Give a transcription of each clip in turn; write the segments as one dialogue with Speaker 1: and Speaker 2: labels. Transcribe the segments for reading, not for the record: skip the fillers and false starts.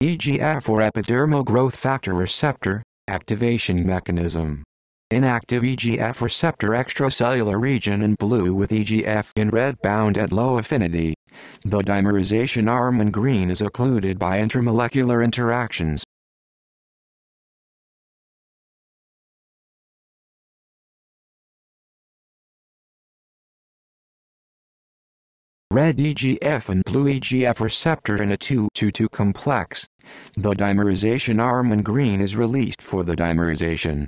Speaker 1: EGF or epidermal growth factor receptor, activation mechanism. Inactive EGF receptor extracellular region in blue with EGF in red bound at low affinity. The dimerization arm in green is occluded by intramolecular interactions. Red EGF and blue EGF receptor in a 2-2-2 complex. The dimerization arm in green is released for the dimerization.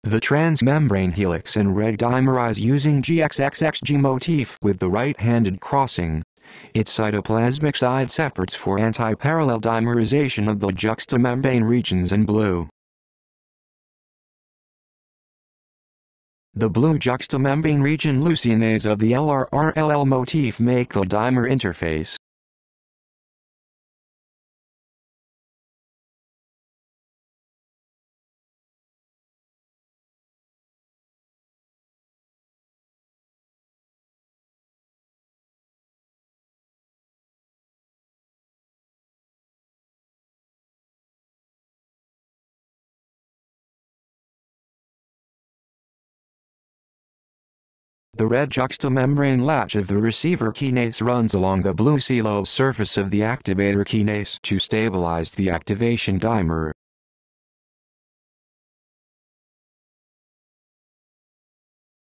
Speaker 1: The transmembrane helix in red dimerize using GXXXG motif with the right-handed crossing. Its cytoplasmic side separates for anti-parallel dimerization of the juxtamembrane regions in blue. The blue juxtamembrane region leucinase of the LRRLL motif make the dimer interface. The red juxtamembrane latch of the receiver kinase runs along the blue CELO surface of the activator kinase to stabilize the activation dimer.